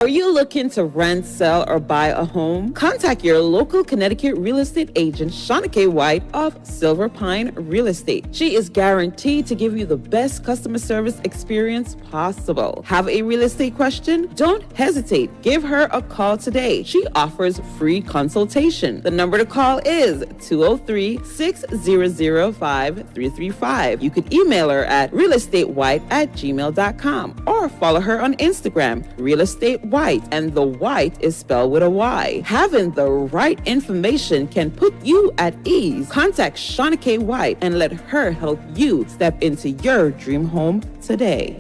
Are you looking to rent, sell, or buy a home? Contact your local Connecticut real estate agent, Shauna K. White of Silver Pine Real Estate. She is guaranteed to give you the best customer service experience possible. Have a real estate question? Don't hesitate. Give her a call today. She offers free consultation. The number to call is 203-600-5335. You can email her at realestatewhite@gmail.com or follow her on Instagram, Real Estate White, and the white is spelled with a Y. Having the right information can put you at ease. Contact Shauna K. White and let her help you step into your dream home today.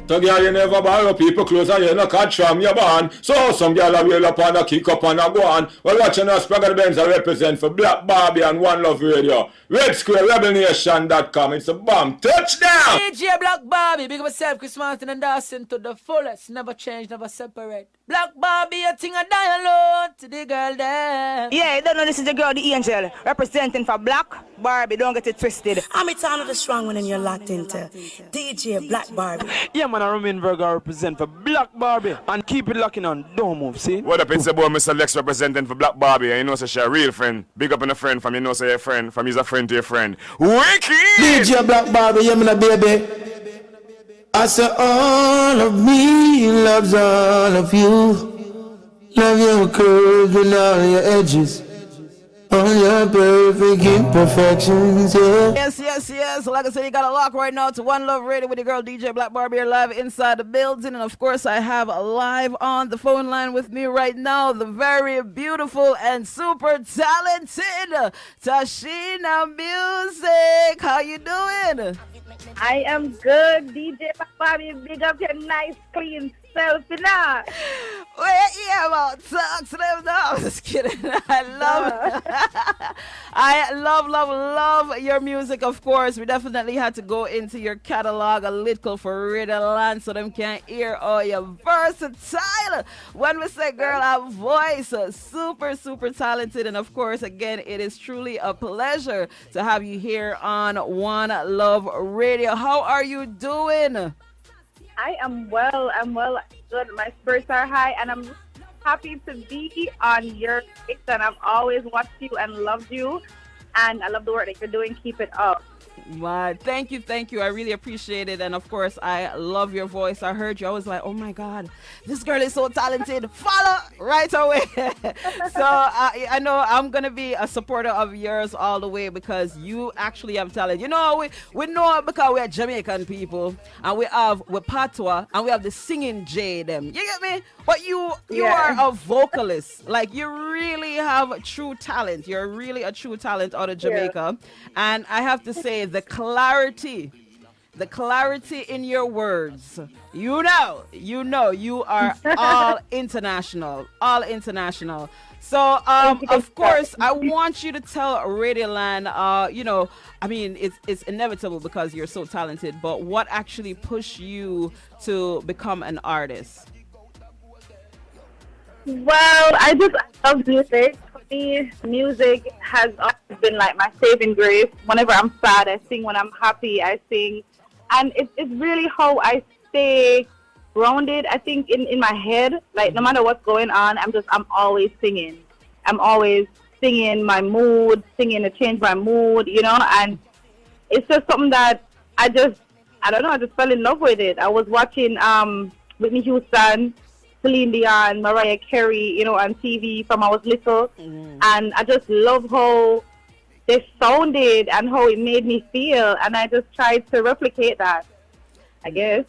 So girl, you never borrow people clothes and you no catch from your band. So some girl a wheel up and a kick up and a go on. Well, watching us, Spragga Benz I represent for Black Barbie and One Love Radio. Red Square, RebelNation.com. It's a bomb. Touchdown! DJ Black Barbie, big up yourself, Chris Martin and Dawson to the fullest. Never change, never separate. Black Barbie, a thing a dialogue to the girl there. Yeah, you don't know this is the girl, the angel, representing for Black Barbie. Don't get it twisted. I'm Eternal the Strong One and you're locked into DJ Black Barbie. Yeah, man, I Romain Verga represent for Black Barbie. And keep it locking on. Don't move, see? What up, it's the boy Mr. Lex representing for Black Barbie. And you know, say she a real friend. Big up on a friend from you know, say your friend. From he's a friend to your friend. Wicked! DJ Black Barbie, yeah, man, baby. I say all of me loves all of you. Love your curves and all your edges. All your perfect imperfections, yeah. Yes. Like I said, you got a lock right now to One Love Radio with your girl DJ Black Barbie here live inside the building. And of course, I have live on the phone line with me right now the very beautiful and super talented TASHINA Music. How you doing? I am good, DJ Black Barbie. Big up your nice, clean self, you know. Yeah, about talk to them now. I'm just kidding. I love your music, of course. We definitely had to go into your catalog a little for Radio Land so them can hear all your versatile. When we say girl, our voice, super talented. And of course, again, it is truly a pleasure to have you here on One Love Radio. How are you doing? I am well. I'm well. Good. My spirits are high, and I'm happy to be on your face. And I've always watched you and loved you, and I love the work that you're doing. Keep it up. Wow, thank you. I really appreciate it. And of course, I love your voice. I heard you. I was like, oh my God, this girl is so talented. Follow right away. So I know I'm going to be a supporter of yours all the way because you actually have talent. You know, we know because we are Jamaican people and we patois and we have the singing J them. You get me? But you are a vocalist. Like you really have true talent. You're really a true talent out of Jamaica. Yeah. And I have to say the clarity in your words, you know, you are all international. So, of course, I want you to tell Radioland, I mean, it's inevitable because you're so talented, but what actually pushed you to become an artist? Well, I just love music. For me, music has always been like my saving grace. Whenever I'm sad, I sing. When I'm happy, I sing. And it's really how I stay grounded. I think in my head, like no matter what's going on, I'm always singing. I'm always singing my mood, singing to change my mood, you know. And it's just something that I just fell in love with it. I was watching Whitney Houston, Celine Dion, Mariah Carey, you know, on TV from I was little. And I just love how they sounded and how it made me feel. And I just tried to replicate that, I guess.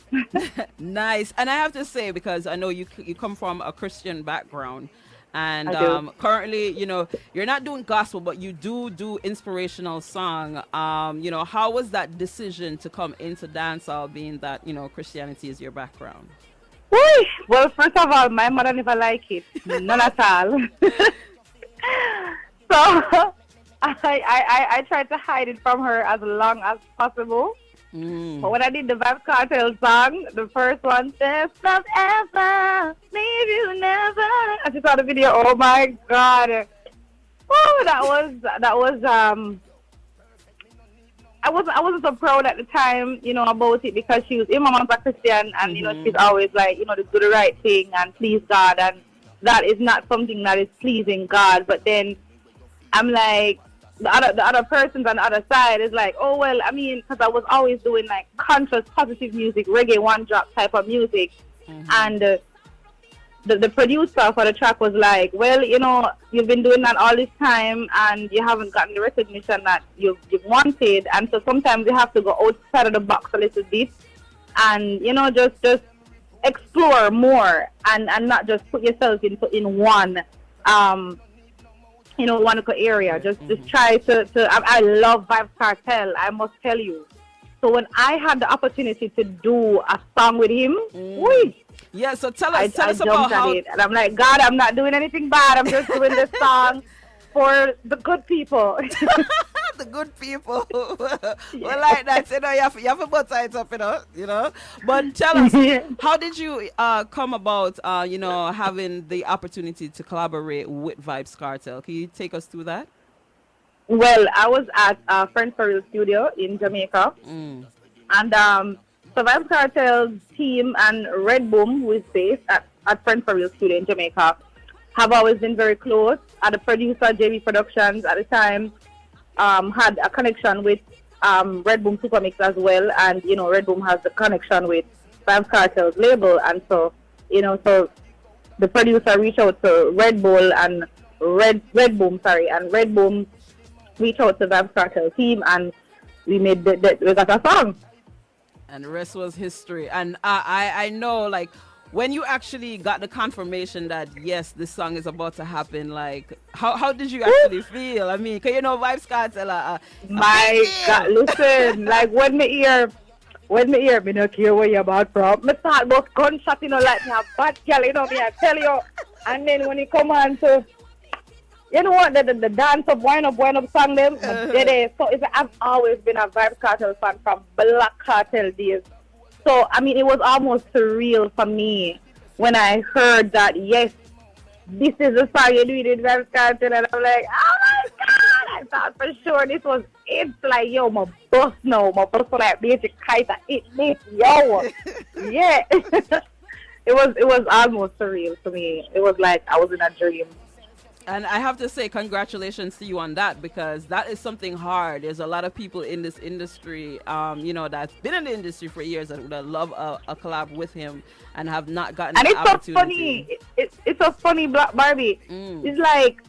Nice. And I have to say, because I know you come from a Christian background. And currently, you know, you're not doing gospel, but you do inspirational song. You know, how was that decision to come into dancehall, being that, you know, Christianity is your background? Well, first of all, my mother never liked it. None at all. So I tried to hide it from her as long as possible. But when I did the VYBZ Kartel song, the first one, "There's not ever, leave you never," I just saw the video. Oh my God! Oh, that was I wasn't so proud at the time, about it because my mom's a Christian and she's always like, to do the right thing and please God, and that is not something that is pleasing God. But then I'm like, the other persons on the other side is like, oh well, I mean, because I was always doing like conscious, positive music, reggae one drop type of music, and the producer for the track was like, well, you've been doing that all this time and you haven't gotten the recognition that you've wanted, and so sometimes you have to go outside of the box a little bit and just explore more and not just put yourself in one one little area. Just try to I love VYBZ Kartel, I must tell you. So when I had the opportunity to do a song with him, yeah, so tell us I about jumped how at it, and I'm like, God, I'm not doing anything bad. I'm just doing this song for the good people. the good people. Well, like that, you have to put it up, But tell us, how did you come about, having the opportunity to collaborate with VYBZ Kartel? Can you take us through that? Well, I was at Friends for Real Studio in Jamaica, and so VYBZ Kartel's team and Red Boom, who is based at Friends for Real Studio in Jamaica, have always been very close. The producer, JB Productions, at the time, had a connection with Red Boom Supermix as well, and Red Boom has the connection with VYBZ Kartel's label, and so so the producer reached out to Red Bull and Red Boom, and Red Boom reached out to VYBZ Kartel team, and we made we got a song. And the rest was history. And I know, like, when you actually got the confirmation that yes, this song is about to happen, like, how did you actually feel? I mean, cause VYBZ Kartel, my God, listen, like when me hear, me not care where you're about from. Me start about gunshot, like me a bad girl, me I tell you. And then when you come on to, what, the dance up, wind up song them, so I've always been a VYBZ Kartel fan from Black Cartel days. So, I mean, it was almost surreal for me when I heard that, yes, this is the song you're doing with VYBZ Kartel, and I'm like, oh my God, I thought for sure this was it. Like, yo, my boss for like basic kite, it this, yo. Yeah. It was almost surreal to me. It was like I was in a dream. And I have to say congratulations to you on that, because that is something hard. There's a lot of people in this industry, that's been in the industry for years that would love a collab with him and have not gotten and the opportunity. So funny. It's so funny, Black Barbie. It's like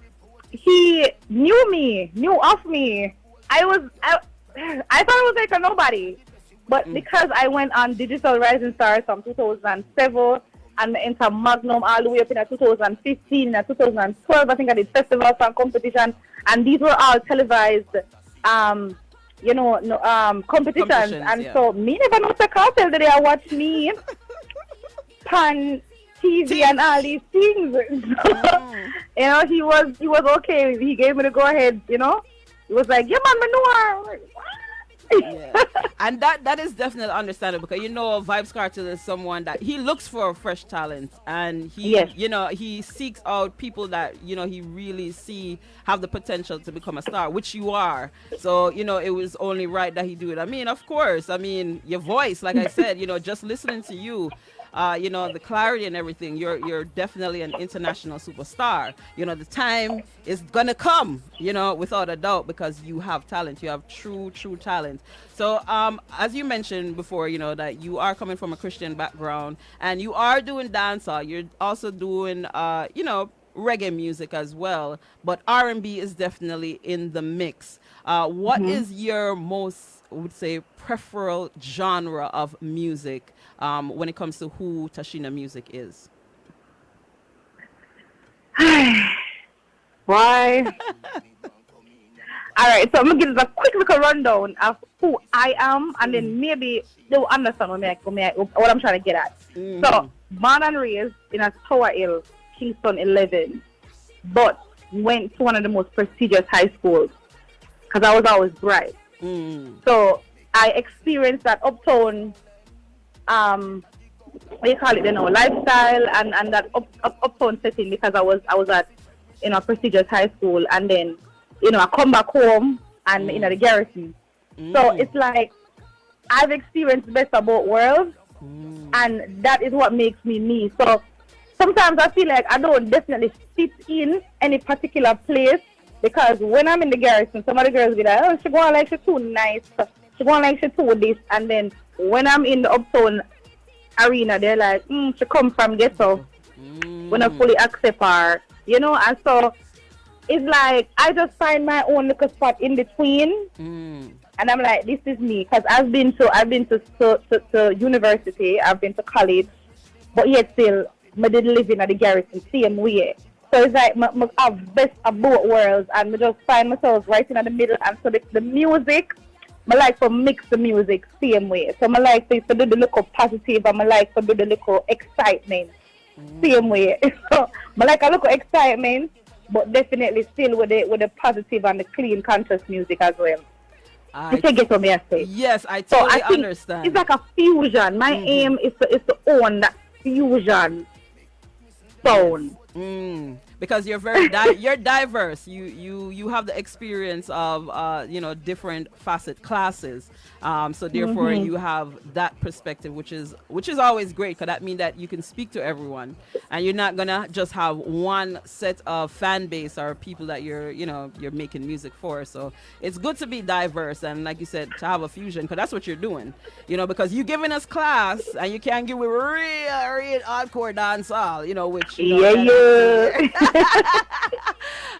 he knew of me. I thought it was like a nobody. But because I went on Digital Rising Stars from 2007 and enter Magnum all the way up in 2015 and 2012, I think I did festival song competition, and these were all televised, competitions. And so me never know the Kartel that they watch me pan TV and all these things. He was okay. He gave me the go ahead. He was like, yeah, man, manure. Yeah. And that is definitely understandable, because VYBZ Kartel is someone that he looks for fresh talent, and he seeks out people that he really see have the potential to become a star, which you are. So it was only right that he do it. I mean, of course, your voice, like I said, just listening to you, the clarity and everything, you're definitely an international superstar. The time is gonna come, without a doubt, because you have talent. You have true talent. So as you mentioned before, that you are coming from a Christian background and you are doing dancehall. You're also doing reggae music as well, but R&B is definitely in the mix. What is your most, I would say, preferred genre of music when it comes to who TASHINA Music is? Why? All right, so I'm going to give a quick little rundown of who I am, and then maybe they'll understand what I'm trying to get at. So, born and raised in a Tower Hill, Kingston 11, but went to one of the most prestigious high schools because I was always bright. So, I experienced that uptown, what do you call it, lifestyle and that uptown setting, because I was at prestigious high school, and then I come back home and the garrison. So it's like I've experienced the best of both worlds, and that is what makes me me. So sometimes I feel like I don't definitely fit in any particular place, because when I'm in the garrison, some of the girls be like, oh, she go on like she too nice, she go on like she too this, and then when I'm in the uptown arena, they're like, she come from ghetto. When I fully accept her, you know, and so it's like I just find my own little spot in between, and I'm like, this is me, because I've been to university, I've been to college, but yet still I didn't live in the garrison same way. So it's like I have best of both worlds, and I just find myself right in the middle. And so the music, I like to mix the music same way. So I like to do the little positive, and I like to do the little excitement same way. So I like a little excitement, but definitely still with the positive and the clean, conscious music as well. You can get what me I say. Yes, I totally so I think understand. it's like a fusion. My aim is to own that fusion sound. Because you're very you're diverse. You have the experience of different facet classes. So therefore you have that perspective, which is always great, because that means that you can speak to everyone, and you're not gonna just have one set of fan base or people that you're making music for. So it's good to be diverse, and like you said, to have a fusion, because that's what you're doing. Because you're giving us class, and you can't give it real hardcore dancehall. Which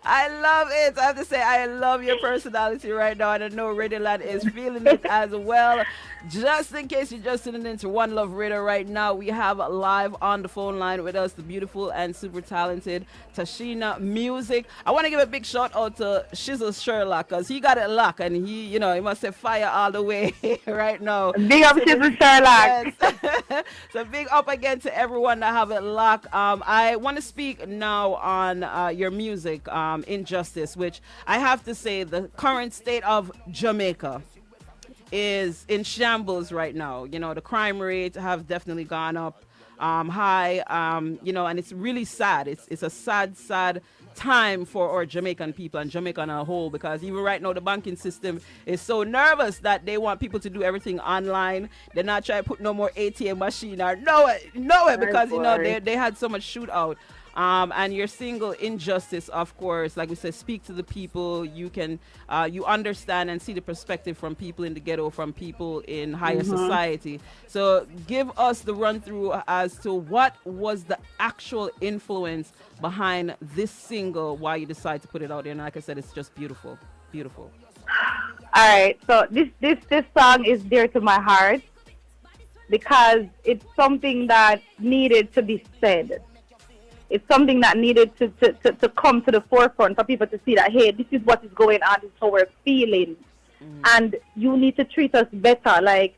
I love it. I have to say, I love your personality right now, and I know Radio Land is feeling it as well. Just in case you're just tuning into One Love Radio right now, we have live on the phone line with us the beautiful and super talented TASHINA Music. I want to give a big shout out to Shizzle Sherlock, because he got it locked, and he must say fire all the way right now. Big up Shizzle Sherlock. Yes. So big up again to everyone that have it locked. I want to speak now on your music, Injustice, which I have to say the current state of Jamaica is in shambles right now. The crime rate have definitely gone up high, and it's really sad. It's a sad time for our Jamaican people and Jamaica on a whole, because even right now the banking system is so nervous that they want people to do everything online. They're not trying to put no more ATM machine or no way, because they had so much shootout. And your single Injustice, of course, like we said, speak to the people. You can you understand and see the perspective from people in the ghetto, from people in higher society. So give us the run through as to what was the actual influence behind this single, why you decided to put it out there. And like I said, it's just beautiful. All right, so this song is dear to my heart, because it's something that needed to be said. It's something that needed to come to the forefront for people to see that, hey, this is what is going on, this is how we're feeling. And you need to treat us better, like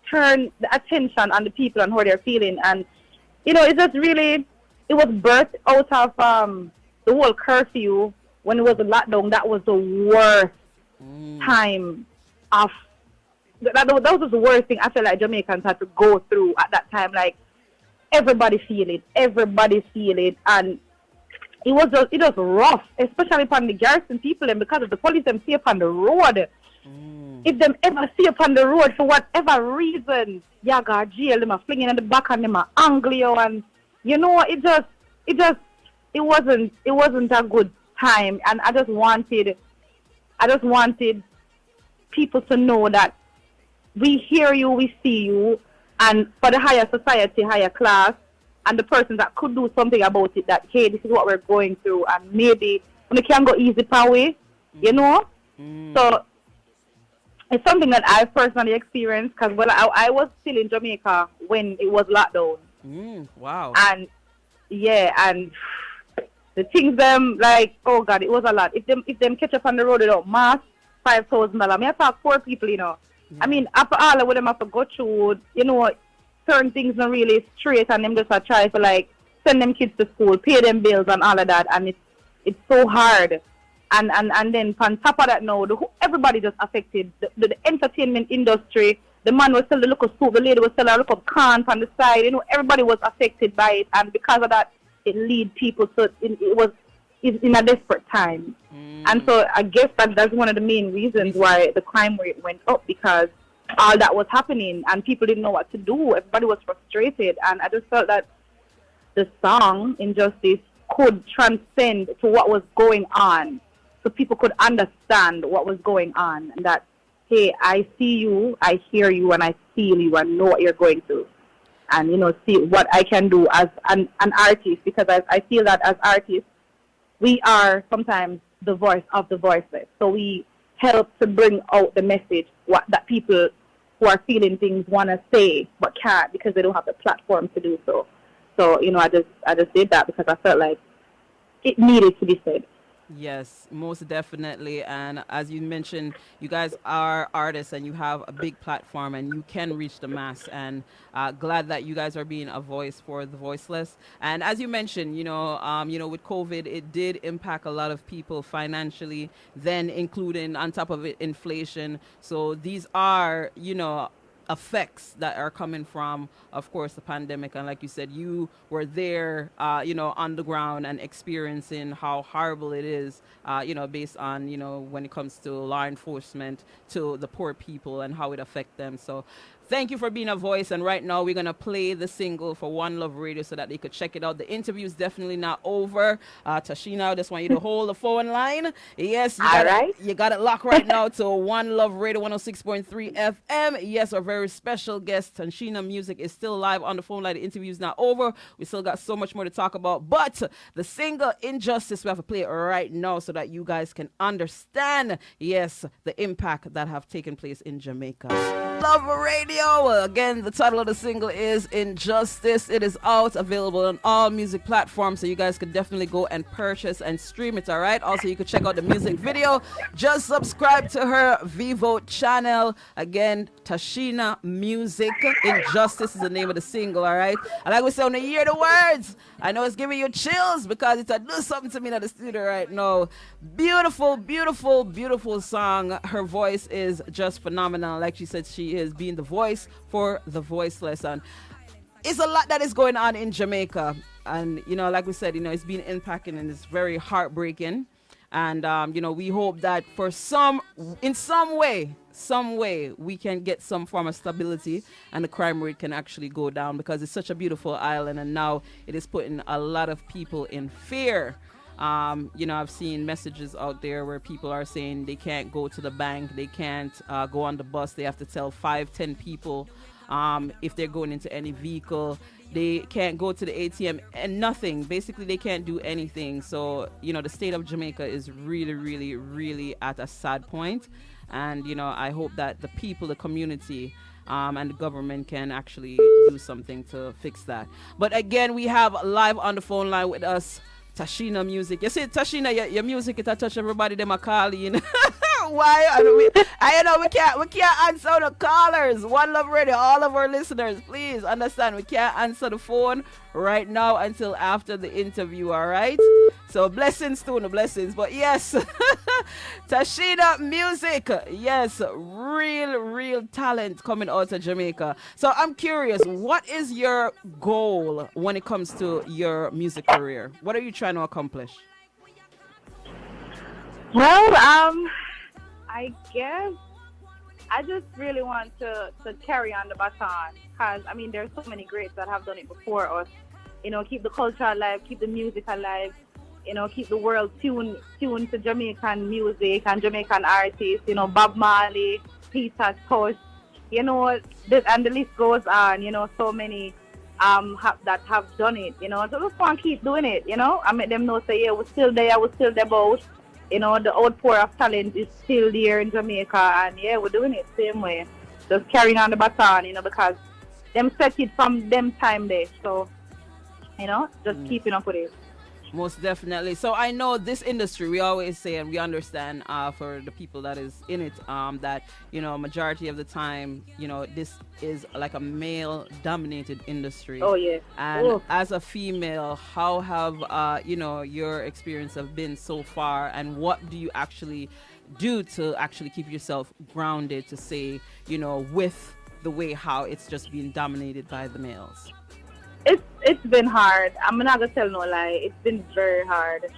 turn the attention on the people and how they're feeling. And, it's just really, it was birthed out of the whole curfew. When it was a lockdown, that was the worst time of, that was the worst thing I feel like Jamaicans had to go through at that time. Like, everybody feel it, and it was rough, especially upon the garrison people, and because of the police them see upon the road. If them ever see upon the road for whatever reason, you got jail, them are flinging in the back and them are angry, and it wasn't a good time. And I just wanted people to know that we hear you, we see you. And for the higher society, higher class, and the persons that could do something about it, that, hey, this is what we're going through, and maybe we can go easy per way, So it's something that I personally experienced, because I was still in Jamaica when it was lockdown. Wow. And, and the things like, oh God, it was a lot. If them catch up on the road without mask, $5,000. I talk 4 people, I mean, after all of them have to go through, certain things not really straight, and them just try to like send them kids to school, pay them bills and all of that, and it's so hard. And then on top of that now, everybody just affected. The entertainment industry, the man was selling a local soup, the lady was selling a local cans on the side, everybody was affected by it, and because of that, it lead people to, it is in a desperate time. And so I guess that's one of the main reasons why the crime rate went up, because all that was happening and people didn't know what to do. Everybody was frustrated, and I just felt that the song Injustice could transcend to what was going on, so people could understand what was going on, and that, hey, I see you, I hear you, and I feel you, and know what you're going through, and see what I can do as an artist, because I feel that as artists we are sometimes the voice of the voiceless, so we help to bring out the message that people who are feeling things want to say but can't because they don't have the platform to do so. So I just did that because I felt like it needed to be said. Yes, most definitely. And as you mentioned, you guys are artists and you have a big platform and you can reach the mass. And glad that you guys are being a voice for the voiceless. And as you mentioned, with COVID, it did impact a lot of people financially, then including on top of it inflation. So these are, effects that are coming from, of course, the pandemic. And like you said, you were there, on the ground and experiencing how horrible it is, based on, when it comes to law enforcement, to the poor people and how it affects them. So thank you for being a voice. And right now we're going to play the single for One Love Radio so that they could check it out. The interview is definitely not over. Tashina, I just want you to hold the phone line. Yes, you got it locked right now to One Love Radio 106.3 FM. Yes, our very special guest, Tashina Music, is still live on the phone line. The interview is not over. We still got so much more to talk about. But the single Injustice, we have to play it right now so that you guys can understand, yes, the impact that have taken place in Jamaica. Love Radio. Again, the title of the single is Injustice. It is out, available on all music platforms, so you guys could definitely go and purchase and stream it, all right? Also, you could check out the music video. Just subscribe to her Vivo channel. Again, Tashina Music. Injustice is the name of the single, all right? And like we say, when you hear the words, I know it's giving you chills because it's do something to me in the studio right now. Beautiful, beautiful, beautiful song. Her voice is just phenomenal. Like she said, she is being the voice for the voiceless. And it's a lot that is going on in Jamaica. And, like we said, it's been impacting and it's very heartbreaking. And, we hope that in some way, we can get some form of stability and the crime rate can actually go down, because it's such a beautiful island and now it is putting a lot of people in fear. I've seen messages out there where people are saying they can't go to the bank, they can't go on the bus, they have to tell 5-10 people if they're going into any vehicle. They can't go to the ATM and nothing. Basically, they can't do anything. So, the state of Jamaica is really, really, really at a sad point. And, I hope that the people, the community, and the government can actually do something to fix that. But again, we have live on the phone line with us Tashina Music. You see, Tashina, your music, it touch everybody, them a calling. Why? I know we can't answer the callers. One Love Radio, all of our listeners, please understand, we can't answer the phone right now until after the interview, all right? So blessings to the blessings. But yes, Tashina Music, yes, real talent coming out of Jamaica. So I'm curious, what is your goal when it comes to your music career? What are you trying to accomplish? Well, I guess I just really want to carry on the baton, because, there's so many greats that have done it before us. Keep the culture alive, keep the music alive, keep the world tuned to Jamaican music and Jamaican artists, Bob Marley, Peter Tosh, and the list goes on, so many that have done it, so just want to keep doing it, I make them know, say, yeah, we're still there boat. The outpour of talent is still there in Jamaica, and yeah, we're doing it same way. Just carrying on the baton, because them set it from them time there. So, just keeping up with it. Most definitely. So I know this industry, we always say and we understand for the people that is in it, that, majority of the time, this is like a male dominated industry. Oh, yeah. And as a female, how have, your experience have been so far, and what do you actually do to actually keep yourself grounded to say, with the way how it's just being dominated by the males? It's been hard. I'm not gonna tell no lie. It's been very hard.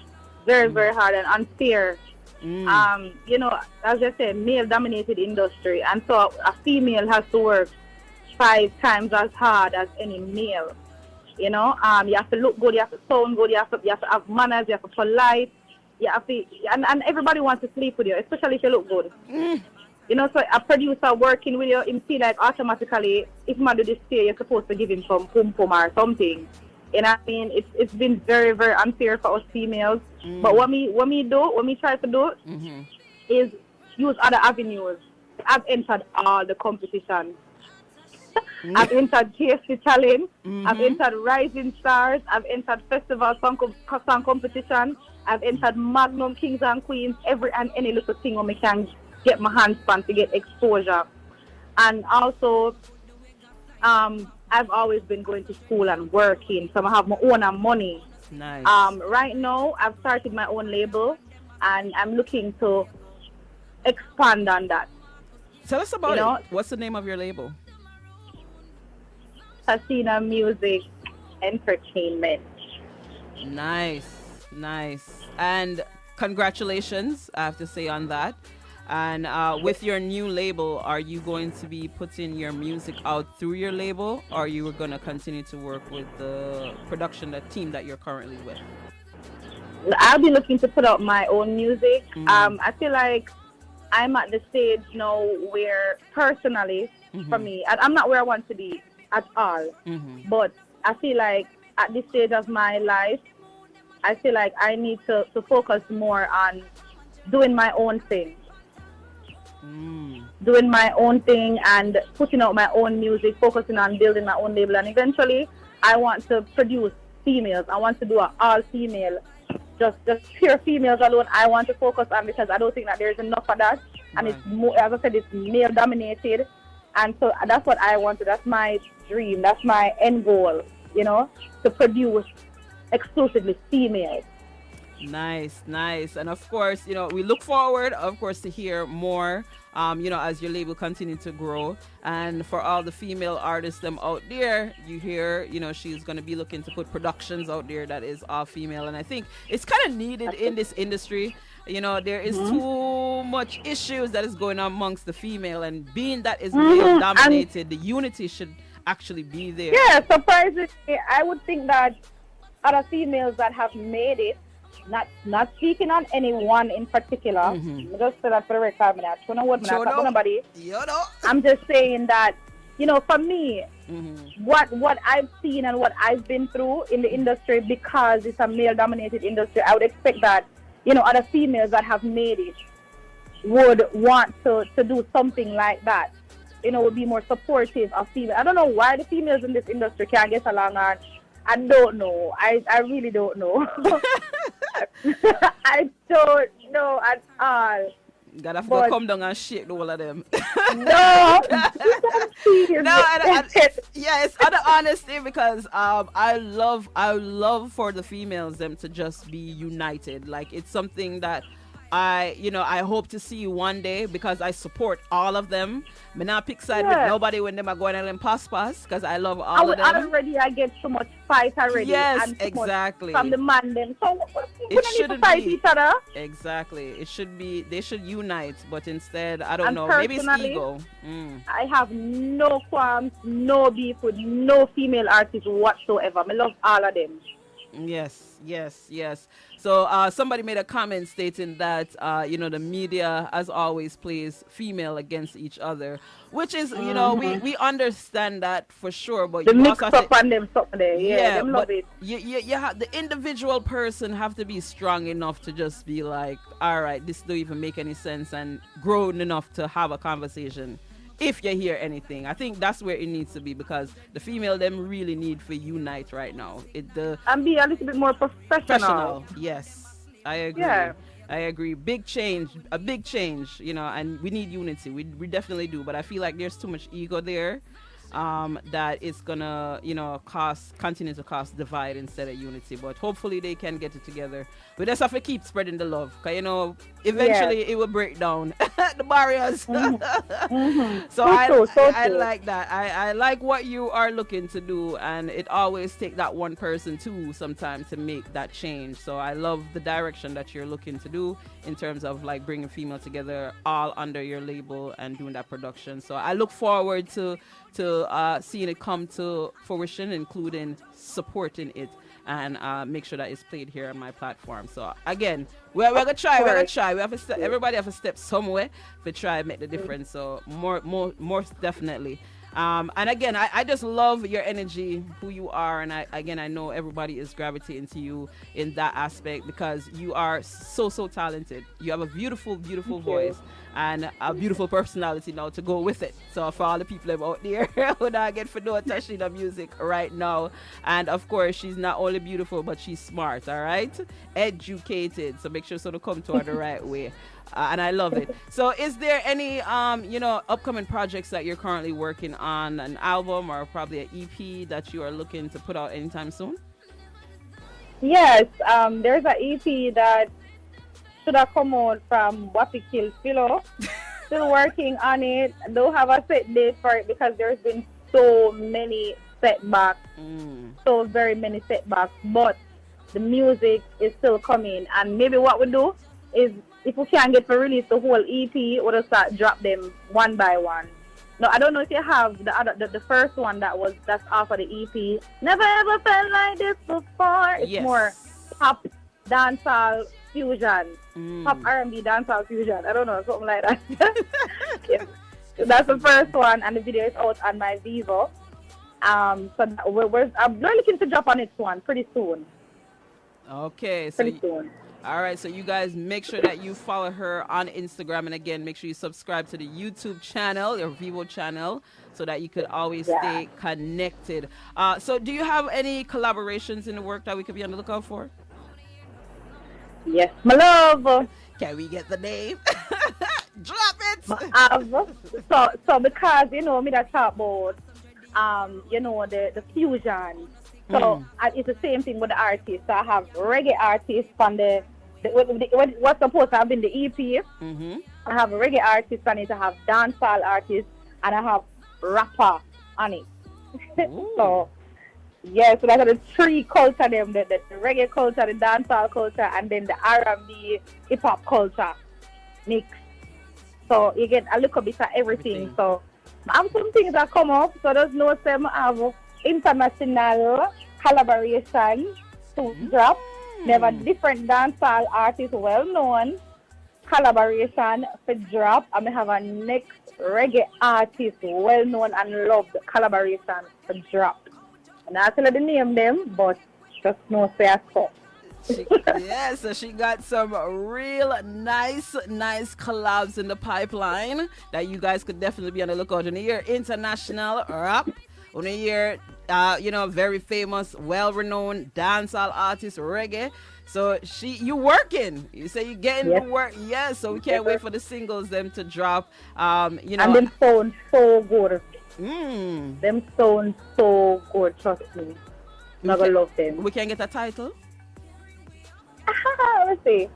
very, very hard and unfair. You know, as I said, male-dominated industry, and so a female has to work 5 times as hard as any male. You know, you have to look good, you have to sound good, you have to have manners, you have to polite, you have to, and everybody wants to sleep with you, especially if you look good. You know, so a producer working with you, him feel like automatically, if man do this here, you're supposed to give him some pum pum or something. You know what I mean? It's been very, very unfair for us females. But what we try to do is use other avenues. I've entered all the competitions. I've entered TSC Challenge. I've entered Rising Stars. I've entered Festival Song Competition. I've entered Magnum Kings and Queens. Every and any little thing where I can get my hands on to get exposure. And also, I've always been going to school and working, so I have my own money. Nice. Right now, I've started my own label, and I'm looking to expand on that. Tell us about it. What's the name of your label? TASHINA Music Entertainment. Nice. And congratulations, I have to say, on that. And with your new label, are you going to be putting your music out through your label, or are you going to continue to work with the production team that you're currently with? I'll be looking to put out my own music. I feel like I'm at the stage now where personally, for me, I'm not where I want to be at all. But I feel like at this stage of my life, I feel like I need to focus more on doing my own thing. Doing my own thing and putting out my own music, focusing on building my own label, and eventually I want to produce females. I want to do an all-female, just pure females alone. I want to focus on, because I don't think that there's enough of that, and it's more, as I said, it's male-dominated, and so that's what I want to. That's my dream. That's my end goal. You know, to produce exclusively females. Nice. And of course, we look forward, of course, to hear more, as your label continue to grow. And for all the female artists them out there, you hear, she's going to be looking to put productions out there that is all female. And I think it's kind of needed in this industry. There is too much issues that is going on amongst the female, and being that is male dominated, the unity should actually be there. Yeah, surprisingly, I would think that other females that have made it, not speaking on anyone in particular, just say that for the record, nobody. I'm just saying that, for me, what I've seen and what I've been through in the industry, because it's a male-dominated industry, I would expect that, other females that have made it would want to do something like that. Would be more supportive of females. I don't know why the females in this industry can't get along, and I don't know. I really don't know. I don't know at all. Gotta have to come down and shake the whole of them. No. Yeah, it's out of honesty, because I love for the females them to just be united. Like, it's something that I hope to see one day, because I support all of them. Me not pick side with nobody when them are going on pass because I love all of them. Already I get so much fight already. Yes, and exactly. From the man them. So we it don't shouldn't need to fight be each other. Exactly. It should be, they should unite, but instead, I don't know, maybe it's ego. I have no qualms, no beef with no female artists whatsoever. I love all of them. Yes. So somebody made a comment stating that the media, as always, plays female against each other, which is we understand that for sure. But the you mix also up on them something there. Yeah, them love it. You have, the individual person have to be strong enough to just be like, all right, this don't even make any sense, and grown enough to have a conversation. If you hear anything, I think that's where it needs to be, because the female them really need to unite right now. And be a little bit more professional. Yes, I agree. Yeah. I agree. A big change, and we need unity. We definitely do. But I feel like there's too much ego there, that it's gonna, continue to cause divide instead of unity. But hopefully they can get it together. We just have to keep spreading the love, cause eventually it will break down the barriers. So I like that. I like what you are looking to do, and it always takes that one person too sometimes to make that change. So I love the direction that you're looking to do in terms of like bringing female together all under your label and doing that production. So I look forward to seeing it come to fruition, including supporting it and make sure that it's played here on my platform. So again, we're gonna try. We have to everybody have to step somewhere to try and make the difference. So more definitely. And again, I just love your energy, who you are, and I know everybody is gravitating to you in that aspect because you are so talented. You have a beautiful voice and a beautiful personality now to go with it. So for all the people out there who not get to know TASHINA Music right now, and of course she's not only beautiful but she's smart, all right, educated. So make sure to come to her the right way. And I love it. So is there any upcoming projects that you're currently working on, an album or probably an EP that you are looking to put out anytime soon? Yes, there's an EP that should have come out from Wapi Kill Philo. Still working on it. Don't have a set date for it because there's been so many setbacks, so very many setbacks. But the music is still coming, and maybe what we do is, if we can't get to release the whole EP, we'll just drop them one by one. No, I don't know if you have the first one that's off of the EP. Never ever felt like this before. It's more pop dancehall fusion, pop R&B dancehall fusion. I don't know, something like that. Yeah. That's the first one, and the video is out on my Vivo. So I'm looking to drop on next one pretty soon. Okay, so pretty soon. All right, so you guys make sure that you follow her on Instagram, and again, make sure you subscribe to the YouTube channel, your Vivo channel, so that you could always stay connected. So do you have any collaborations in the work that we could be on the lookout for? Yes, my love. Can we get the name? Drop it. So because me that talk about the fusion. So it's the same thing with the artists. So I have reggae artists on what's supposed to have been the EP. I have a reggae artist on it. I have dancehall artists, and I have rapper on it. So so that's the three culture: them the reggae culture, the dancehall culture, and then the R&B hip hop culture mix. So you get a little bit of everything. So I have some things that come up. So there's no same have international collaboration to drop. They have a different dancehall artist, well known collaboration for drop. And we have a next reggae artist, well known and loved collaboration for drop. And I tell you the name them, but just no say I saw. So she got some real nice collabs in the pipeline that you guys could definitely be on the lookout. In the year international rap, on the year very famous, well-renowned dancehall artist reggae. So you working. You say you getting the work. Yes, so we can't wait for the singles them to drop. And them sound so good. Them sound so good, trust me. I'm gonna love them. We can get a title. Let's see.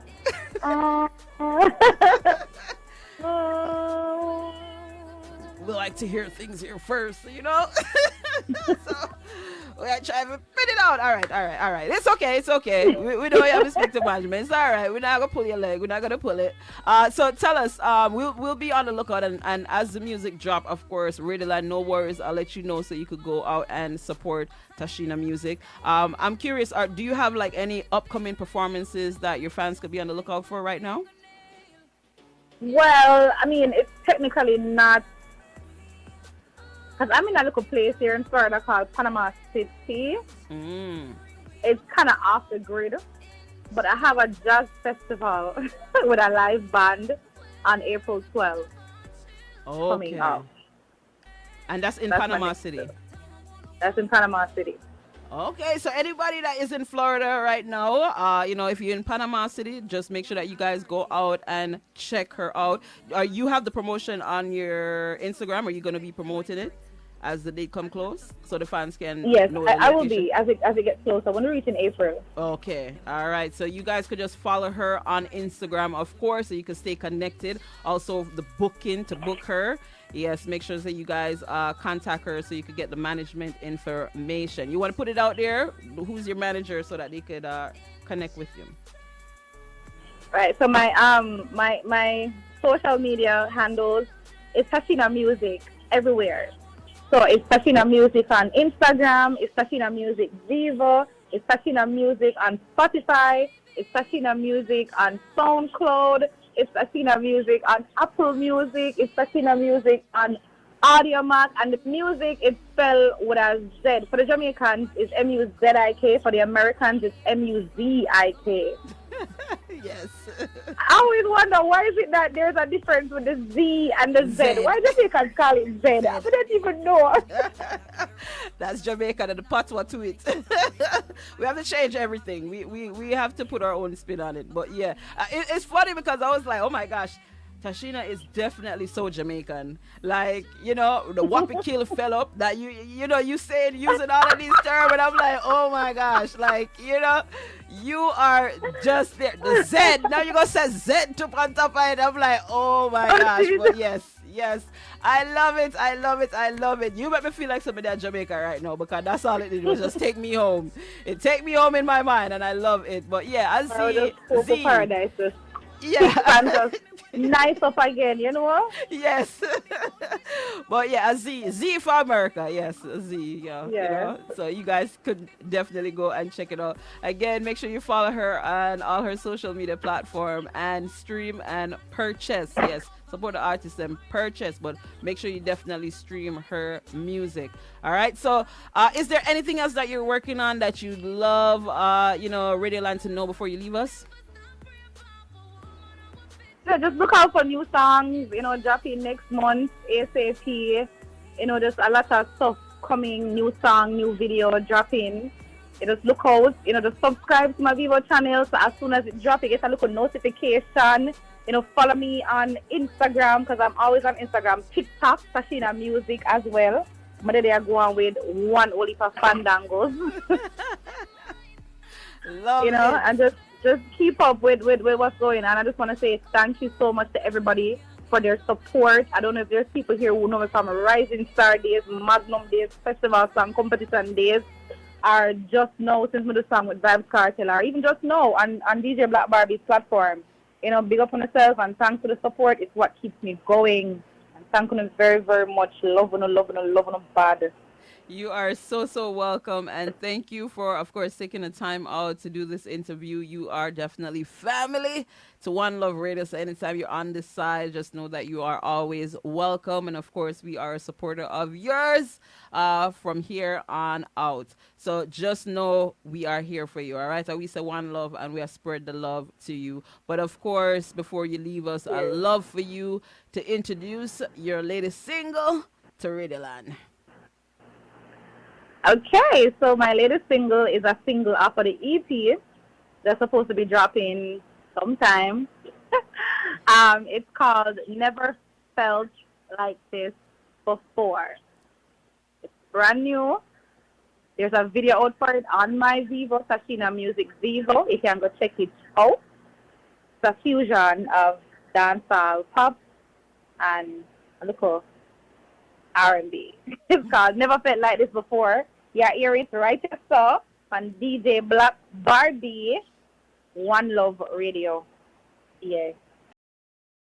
We like to hear things here first, So we gotta try to spit it out. All right. It's okay. We know you have respect to management. It's all right. We're not gonna pull your leg. We're not gonna pull it. So tell us. We'll be on the lookout, and as the music drop, of course, Radio Land, no worries. I'll let you know so you could go out and support TASHINA Music. I'm curious. Do you have like any upcoming performances that your fans could be on the lookout for right now? Well, I mean, it's technically not. Because I'm in a little place here in Florida called Panama City. It's kind of off the grid. But I have a jazz festival with a live band on April 12th coming up. And that's in Panama City? That's in Panama City. Okay, so anybody that is in Florida right now, if you're in Panama City, just make sure that you guys go out and check her out. You have the promotion on your Instagram. Are you going to be promoting it? as the date come close, so the fans can Yes, know the I will location? be as it gets closer. When we reach in April. Okay, all right. So you guys could just follow her on Instagram, of course, so you can stay connected. Also, the booking to book her. Yes, make sure that you guys contact her so you could get the management information. You want to put it out there? Who's your manager so that they could connect with you? Right. So my social media handles is Tashina Music everywhere. So it's Tashina Music on Instagram, it's Tashina Music Vivo, it's Tashina Music on Spotify, it's Tashina Music on SoundCloud, it's Tashina Music on Apple Music, it's Tashina Music on Audiomack, and the music is spelled with a Z. For the Jamaicans, it's M-U-Z-I-K. For the Americans, it's M-U-Z-I-K. Yes. I always wonder, why is it that there's a difference with the Z and the Z? Why do Jamaicans call it Z? I don't even know. That's Jamaica and the patois to it. We have to change everything. We have to put our own spin on it. But yeah, it's funny because I was like, oh my gosh, Tashina is definitely so Jamaican. Like, you know, the whoppy kill fell up that you know, you saying, using all of these terms, and I'm like, oh my gosh, like, you know, you are just there. The Z, now you're going to say Z to on top of it. I'm like, oh my gosh, but yes, I love it, I love it, I love it. You make me feel like somebody at Jamaica right now, because that's all it did was just take me home. It take me home in my mind, and I love it. But yeah, I see Z. Paradise. Yeah. And just nice up again, you know? Yes. But yeah, a Z for America. Yes, a Z. Yeah. You know? So you guys could definitely go and check it out. Again, make sure you follow her on all her social media platform and stream and purchase. Yes. Support the artist and purchase, but make sure you definitely stream her music. All right. So is there anything else that you're working on that you'd love you know, Radioland to know before you leave us? Yeah, just look out for new songs, you know, dropping next month, ASAP. You know, there's a lot of stuff coming, new song, new video dropping. You just look out, you know, just subscribe to my Vivo channel, so as soon as it drops, you get a little notification. You know, follow me on Instagram, because I'm always on Instagram, TikTok, Tashina Music as well. But they are going with one only for fandangos. Love you know, it. and just keep up with what's going on. I just want to say thank you so much to everybody for their support. I don't know if there's people here who know me from Rising Star days, Magnum days, Festival Song Competition days, or just now since we do song with VYBZ Kartel, or even just now on DJ Black Barbie's platform. You know, big up on yourself, and thanks for the support. It's what keeps me going. And thank you very, very much. Love you bad. You are so welcome, and thank you for, of course, taking the time out to do this interview. You are definitely family to One Love Radio. So anytime you're on this side, just know that you are always welcome. And of course, we are a supporter of yours from here on out. So just know we are here for you. All right. So we say One Love, and we have spread the love to you. But of course, before you leave us, I'd love for you to introduce your latest single to Radioland. Okay, so my latest single is a single off of the EP that's supposed to be dropping sometime. It's called Never Felt Like This Before. It's brand new. There's a video out for it on my Vivo, Tashina Music Vivo. You can go check it out. It's a fusion of dancehall, pop, and a little R&B. It's called Never Felt Like This Before. Yeah, hear it right here, on DJ Black Barbie, One Love Radio. Yeah.